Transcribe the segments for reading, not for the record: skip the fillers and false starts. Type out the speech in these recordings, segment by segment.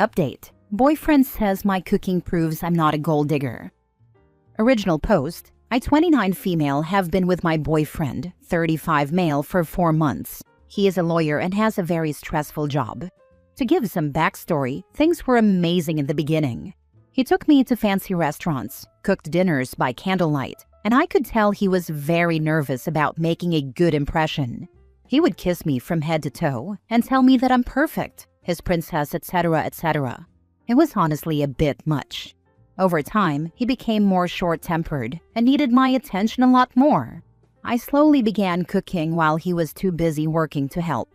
Update. Boyfriend says my cooking proves I'm not a gold digger. Original post. I, 29 female, have been with my boyfriend, 35 male, for 4 months. He is a lawyer and has a very stressful job. To give some backstory, things were amazing in the beginning. He took me to fancy restaurants, cooked dinners by candlelight, and I could tell he was very nervous about making a good impression. He would kiss me from head to toe and tell me that I'm perfect, his princess, etc., etc. It was honestly a bit much. Over time, he became more short-tempered and needed my attention a lot more. I slowly began cooking while he was too busy working to help.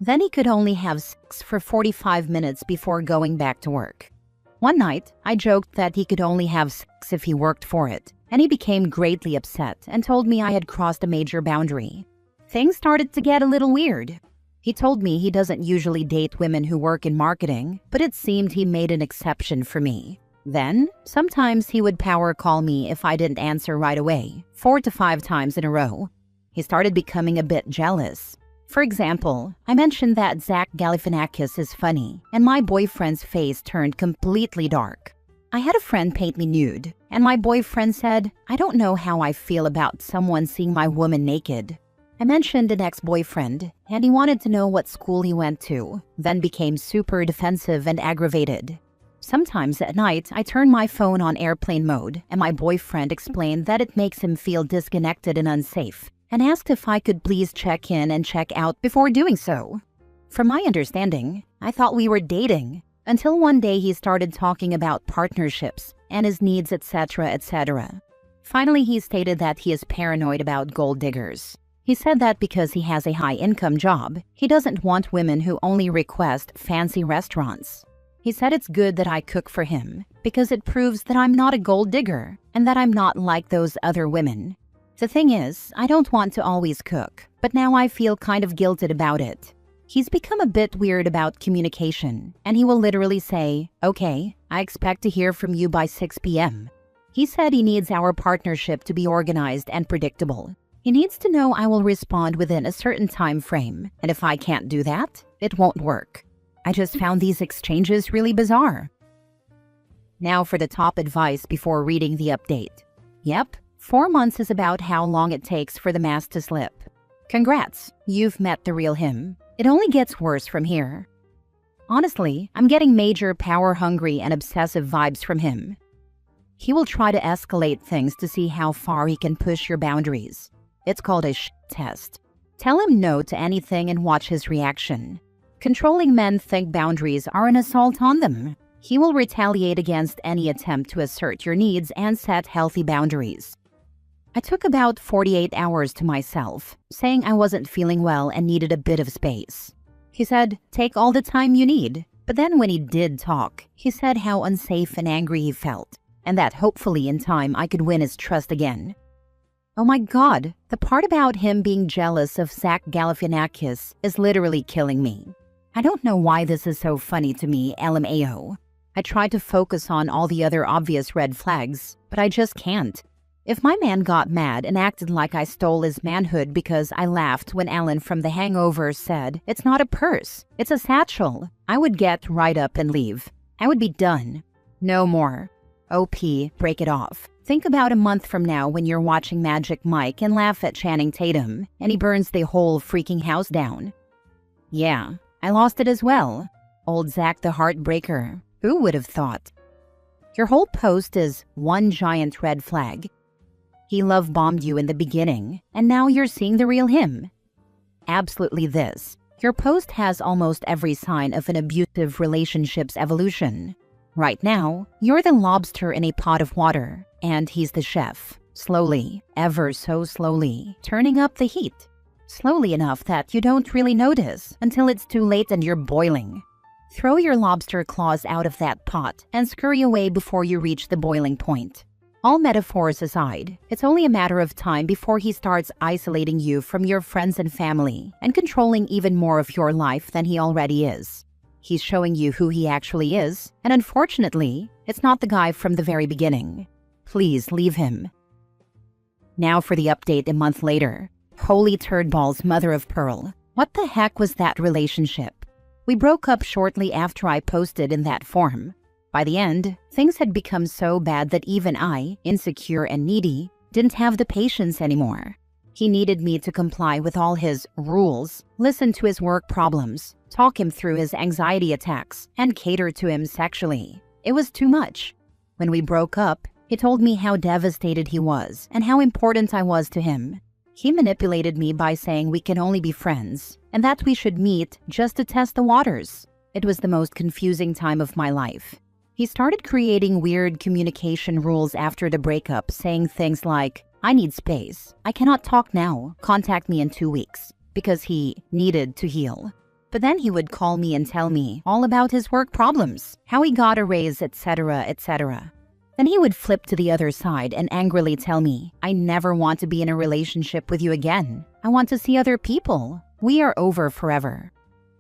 Then he could only have sex for 45 minutes before going back to work. One night, I joked that he could only have sex if he worked for it, and he became greatly upset and told me I had crossed a major boundary. Things started to get a little weird. He told me he doesn't usually date women who work in marketing, but it seemed he made an exception for me. Then, sometimes he would power call me if I didn't answer right away, 4 to 5 times in a row. He started becoming a bit jealous. For example, I mentioned that Zach Galifianakis is funny, and my boyfriend's face turned completely dark. I had a friend paint me nude, and my boyfriend said, "I don't know how I feel about someone seeing my woman naked." I mentioned an ex-boyfriend, and he wanted to know what school he went to, then became super defensive and aggravated. Sometimes at night, I turn my phone on airplane mode, and my boyfriend explained that it makes him feel disconnected and unsafe, and asked if I could please check in and check out before doing so. From my understanding, I thought we were dating, until one day he started talking about partnerships and his needs, etc., etc. Finally, he stated that he is paranoid about gold diggers. He said that because he has a high-income job, he doesn't want women who only request fancy restaurants. He said it's good that I cook for him because it proves that I'm not a gold digger and that I'm not like those other women. The thing is, I don't want to always cook, but now I feel kind of guilted about it. He's become a bit weird about communication, and he will literally say, "Okay, I expect to hear from you by 6 p.m. He said he needs our partnership to be organized and predictable. He needs to know I will respond within a certain time frame, and if I can't do that, it won't work. I just found these exchanges really bizarre." Now for the top advice before reading the update. Yep, 4 months is about how long it takes for the mask to slip. Congrats, you've met the real him. It only gets worse from here. Honestly, I'm getting major power-hungry and obsessive vibes from him. He will try to escalate things to see how far he can push your boundaries. It's called a test. Tell him no to anything and watch his reaction. Controlling men think boundaries are an assault on them. He will retaliate against any attempt to assert your needs and set healthy boundaries. I took about 48 hours to myself, saying I wasn't feeling well and needed a bit of space. He said, "Take all the time you need." But then when he did talk, he said how unsafe and angry he felt, and that hopefully in time I could win his trust again. Oh my god, the part about him being jealous of Zach Galifianakis is literally killing me. I don't know why this is so funny to me, LMAO. I tried to focus on all the other obvious red flags, but I just can't. If my man got mad and acted like I stole his manhood because I laughed when Alan from The Hangover said, "It's not a purse, it's a satchel," I would get right up and leave. I would be done. No more. OP, break it off. Think about a month from now when you're watching Magic Mike and laugh at Channing Tatum, and he burns the whole freaking house down. Yeah, I lost it as well. Old Zach the Heartbreaker. Who would have thought? Your whole post is one giant red flag. He love-bombed you in the beginning, and now you're seeing the real him. Absolutely this. Your post has almost every sign of an abusive relationship's evolution. Right now, you're the lobster in a pot of water, and he's the chef. Slowly, ever so slowly, turning up the heat. Slowly enough that you don't really notice until it's too late and you're boiling. Throw your lobster claws out of that pot and scurry away before you reach the boiling point. All metaphors aside, it's only a matter of time before he starts isolating you from your friends and family and controlling even more of your life than he already is. He's showing you who he actually is, and unfortunately, it's not the guy from the very beginning. Please leave him. Now for the update a month later. Holy turd balls, mother of pearl. What the heck was that relationship? We broke up shortly after I posted in that forum. By the end, things had become so bad that even I, insecure and needy, didn't have the patience anymore. He needed me to comply with all his rules, listen to his work problems, talk him through his anxiety attacks, and cater to him sexually. It was too much. When we broke up, he told me how devastated he was and how important I was to him. He manipulated me by saying we can only be friends and that we should meet just to test the waters. It was the most confusing time of my life. He started creating weird communication rules after the breakup, saying things like, "I need space. I cannot talk now. Contact me in 2 weeks," because he needed to heal. But then he would call me and tell me all about his work problems, how he got a raise, etc., etc. Then he would flip to the other side and angrily tell me, "I never want to be in a relationship with you again. I want to see other people. We are over forever."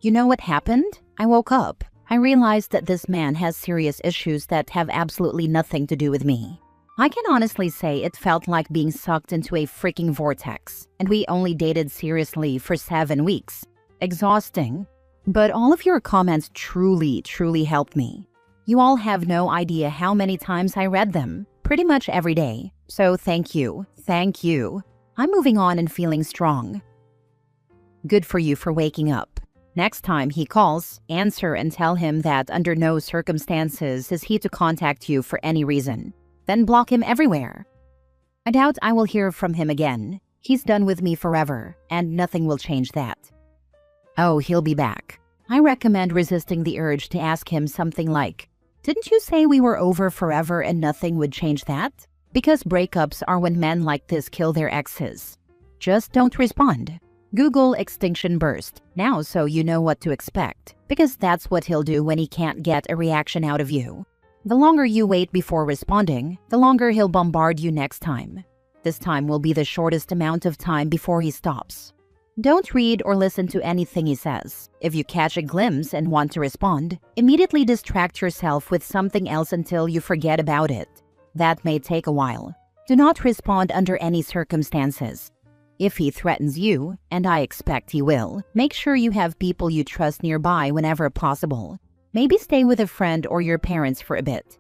You know what happened? I woke up. I realized that this man has serious issues that have absolutely nothing to do with me. I can honestly say it felt like being sucked into a freaking vortex, and we only dated seriously for 7 weeks. Exhausting. But all of your comments truly helped me. You all have no idea how many times I read them, pretty much every day. So thank you. Thank you. I'm moving on and feeling strong. Good for you for waking up. Next time he calls, answer and tell him that under no circumstances is he to contact you for any reason. Then block him everywhere. I doubt I will hear from him again. He's done with me forever, and nothing will change that. Oh, he'll be back. I recommend resisting the urge to ask him something like, "Didn't you say we were over forever and nothing would change that?" Because breakups are when men like this kill their exes. Just don't respond. Google extinction burst now so you know what to expect, because that's what he'll do when he can't get a reaction out of you. The longer you wait before responding, the longer he'll bombard you next time. This time will be the shortest amount of time before he stops. Don't read or listen to anything he says. If you catch a glimpse and want to respond, immediately distract yourself with something else until you forget about it. That may take a while. Do not respond under any circumstances. If he threatens you, and I expect he will, make sure you have people you trust nearby whenever possible. Maybe stay with a friend or your parents for a bit.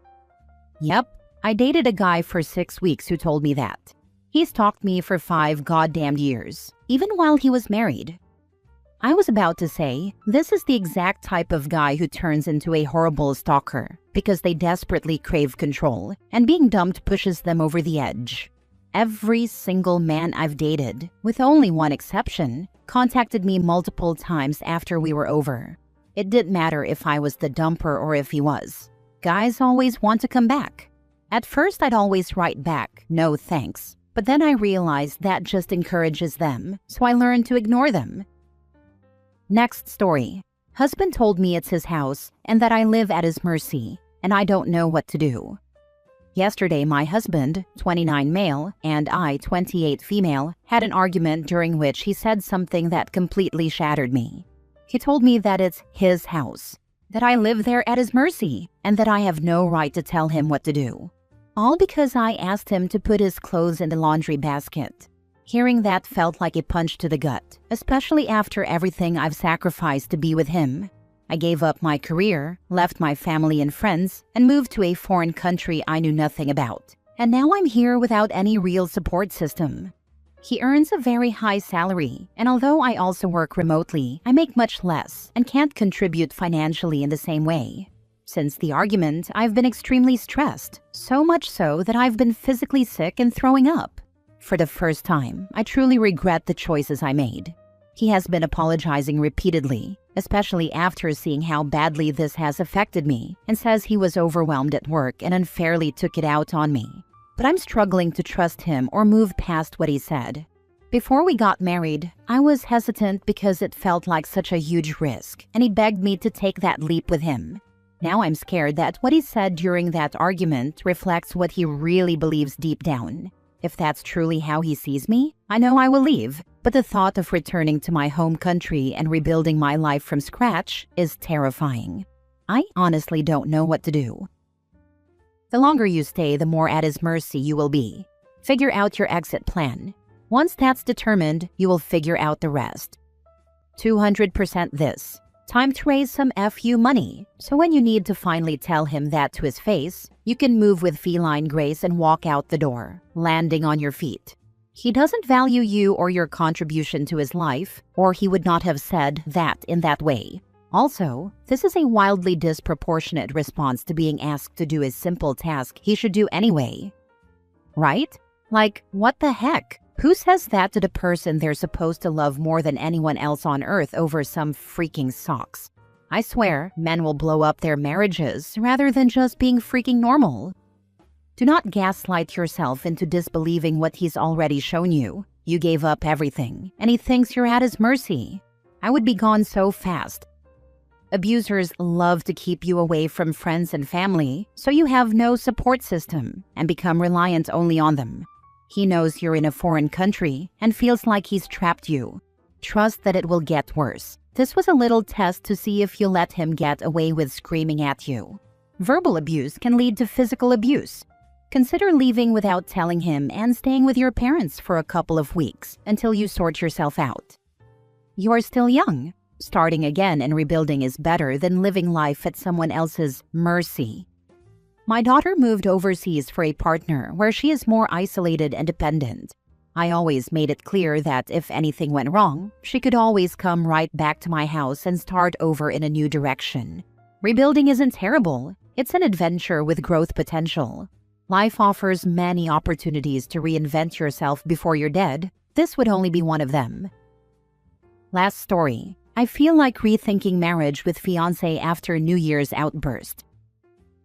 Yep, I dated a guy for 6 weeks who told me that. He stalked me for 5 goddamn years, even while he was married. I was about to say, this is the exact type of guy who turns into a horrible stalker because they desperately crave control, and being dumped pushes them over the edge. Every single man I've dated, with only one exception, contacted me multiple times after we were over. It didn't matter if I was the dumper or if he was. Guys always want to come back. At first, I'd always write back, "No thanks." But then I realized that just encourages them, so I learned to ignore them. Next story. Husband told me it's his house and that I live at his mercy, and I don't know what to do. Yesterday, my husband, 29 male, and I, 28 female, had an argument during which he said something that completely shattered me. He told me that it's his house, that I live there at his mercy, and that I have no right to tell him what to do. All because I asked him to put his clothes in the laundry basket. Hearing that felt like a punch to the gut, especially after everything I've sacrificed to be with him. I gave up my career, left my family and friends, and moved to a foreign country I knew nothing about. And now I'm here without any real support system. He earns a very high salary, and although I also work remotely, I make much less and can't contribute financially in the same way. Since the argument, I've been extremely stressed, so much so that I've been physically sick and throwing up. For the first time, I truly regret the choices I made. He has been apologizing repeatedly, especially after seeing how badly this has affected me, and says he was overwhelmed at work and unfairly took it out on me. But I'm struggling to trust him or move past what he said. Before we got married, I was hesitant because it felt like such a huge risk, and he begged me to take that leap with him. Now I'm scared that what he said during that argument reflects what he really believes deep down. If that's truly how he sees me, I know I will leave, but the thought of returning to my home country and rebuilding my life from scratch is terrifying. I honestly don't know what to do. The longer you stay, the more at his mercy you will be. Figure out your exit plan. Once that's determined, you will figure out the rest. 200% this, Time to raise some FU money. So when you need to finally tell him that to his face, you can move with feline grace and walk out the door, landing on your feet. He doesn't value you or your contribution to his life, or he would not have said that in that way. Also, this is a wildly disproportionate response to being asked to do a simple task he should do anyway. Right? Like, what the heck? Who says that to the person they're supposed to love more than anyone else on earth over some freaking socks? I swear, men will blow up their marriages rather than just being freaking normal. Do not gaslight yourself into disbelieving what he's already shown you. You gave up everything, and he thinks you're at his mercy. I would be gone so fast. Abusers love to keep you away from friends and family, so you have no support system and become reliant only on them. He knows you're in a foreign country and feels like he's trapped you. Trust that it will get worse. This was a little test to see if you'll let him get away with screaming at you. Verbal abuse can lead to physical abuse. Consider leaving without telling him and staying with your parents for a couple of weeks until you sort yourself out. You're still young. Starting again and rebuilding is better than living life at someone else's mercy. My daughter moved overseas for a partner where she is more isolated and dependent. I always made it clear that if anything went wrong, she could always come right back to my house and start over in a new direction. Rebuilding isn't terrible. It's an adventure with growth potential. Life offers many opportunities to reinvent yourself before you're dead. This would only be one of them. Last story. I feel like rethinking marriage with fiancé after New Year's outburst.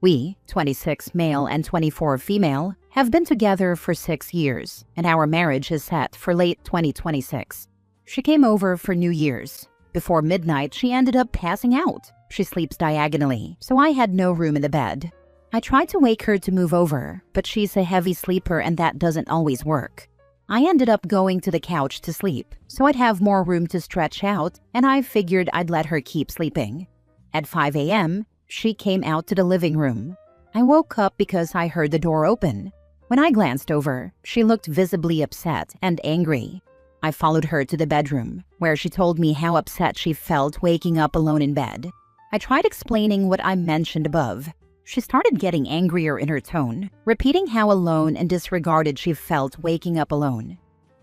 We, 26 male and 24 female, have been together for 6 years, and our marriage is set for late 2026. She came over for New Year's. Before midnight, she ended up passing out. She sleeps diagonally, so I had no room in the bed. I tried to wake her to move over, but she's a heavy sleeper and that doesn't always work. I ended up going to the couch to sleep, so I'd have more room to stretch out, and I figured I'd let her keep sleeping. At 5 a.m., she came out to the living room. I woke up because I heard the door open. When I glanced over, she looked visibly upset and angry. I followed her to the bedroom, where she told me how upset she felt waking up alone in bed. I tried explaining what I mentioned above. She started getting angrier in her tone, repeating how alone and disregarded she felt waking up alone.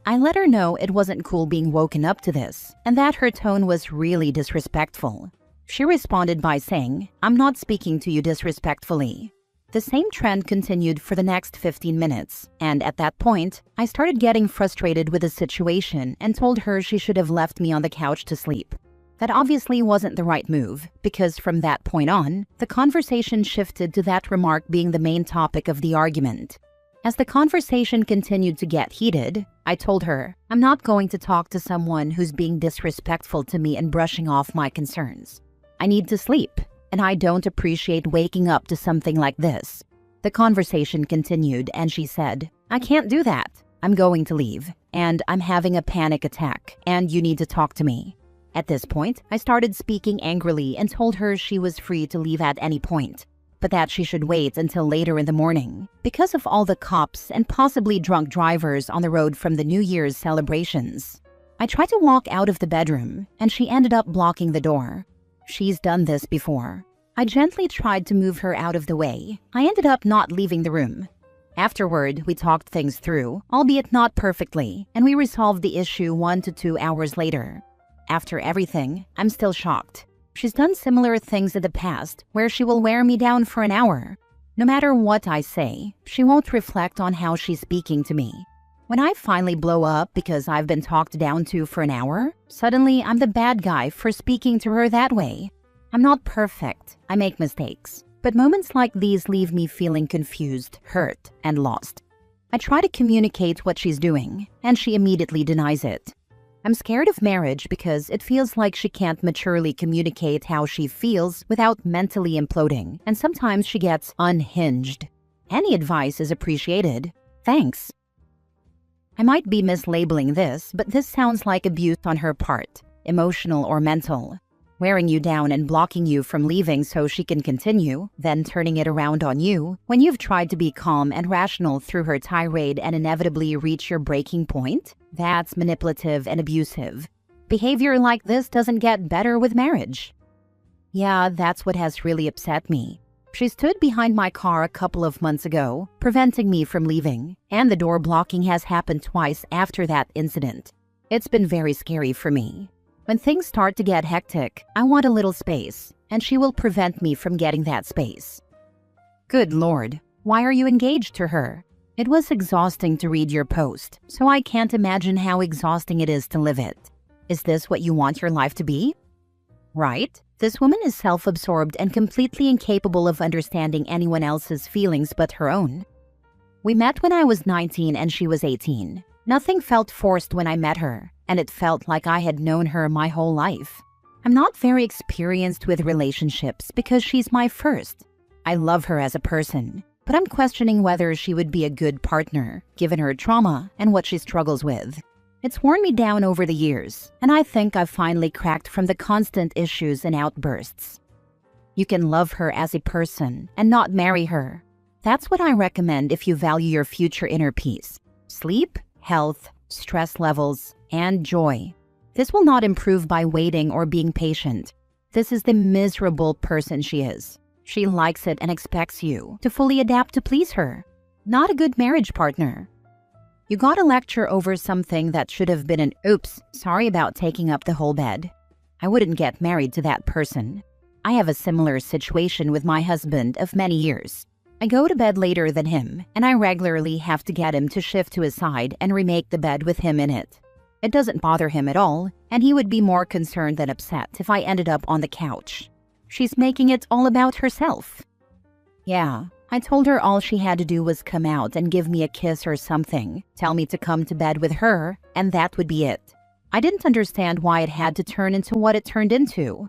I let her know it wasn't cool being woken up to this, and that her tone was really disrespectful. She responded by saying, "I'm not speaking to you disrespectfully." The same trend continued for the next 15 minutes, and at that point, I started getting frustrated with the situation and told her she should have left me on the couch to sleep. That obviously wasn't the right move, because from that point on, the conversation shifted to that remark being the main topic of the argument. As the conversation continued to get heated, I told her, "I'm not going to talk to someone who's being disrespectful to me and brushing off my concerns. I need to sleep, and I don't appreciate waking up to something like this." The conversation continued, and she said, "I can't do that. I'm going to leave, and I'm having a panic attack, and you need to talk to me." At this point, I started speaking angrily and told her she was free to leave at any point, but that she should wait until later in the morning because of all the cops and possibly drunk drivers on the road from the New Year's celebrations. I tried to walk out of the bedroom, and she ended up blocking the door. She's done this before. I gently tried to move her out of the way. I ended up not leaving the room. Afterward, we talked things through, albeit not perfectly, and we resolved the issue 1 to 2 hours later. After everything, I'm still shocked. She's done similar things in the past, where she will wear me down for an hour. No matter what I say, she won't reflect on how she's speaking to me. When I finally blow up because I've been talked down to for an hour, suddenly I'm the bad guy for speaking to her that way. I'm not perfect. I make mistakes. But moments like these leave me feeling confused, hurt, and lost. I try to communicate what she's doing, and she immediately denies it. I'm scared of marriage because it feels like she can't maturely communicate how she feels without mentally imploding, and sometimes she gets unhinged. Any advice is appreciated. Thanks. I might be mislabeling this, but this sounds like abuse on her part, emotional or mental. Wearing you down and blocking you from leaving so she can continue, then turning it around on you when you've tried to be calm and rational through her tirade and inevitably reach your breaking point? That's manipulative and abusive. Behavior like this doesn't get better with marriage. Yeah, that's what has really upset me. She stood behind my car a couple of months ago, preventing me from leaving, and the door blocking has happened twice after that incident. It's been very scary for me. When things start to get hectic, I want a little space, and she will prevent me from getting that space. Good Lord, why are you engaged to her? It was exhausting to read your post, so I can't imagine how exhausting it is to live it. Is this what you want your life to be? Right? This woman is self-absorbed and completely incapable of understanding anyone else's feelings but her own. We met when I was 19 and she was 18. Nothing felt forced when I met her, and it felt like I had known her my whole life. I'm not very experienced with relationships because she's my first. I love her as a person, but I'm questioning whether she would be a good partner, given her trauma and what she struggles with. It's worn me down over the years, and I think I've finally cracked from the constant issues and outbursts. You can love her as a person and not marry her. That's what I recommend if you value your future inner peace, sleep, health, stress levels, and joy. This will not improve by waiting or being patient. This is the miserable person she is. She likes it and expects you to fully adapt to please her. Not a good marriage partner. You got a lecture over something that should have been an oops, sorry about taking up the whole bed. I wouldn't get married to that person. I have a similar situation with my husband of many years. I go to bed later than him, and I regularly have to get him to shift to his side and remake the bed with him in it. It doesn't bother him at all, and he would be more concerned than upset if I ended up on the couch. She's making it all about herself. Yeah. I told her all she had to do was come out and give me a kiss or something, tell me to come to bed with her, and that would be it. I didn't understand why it had to turn into what it turned into.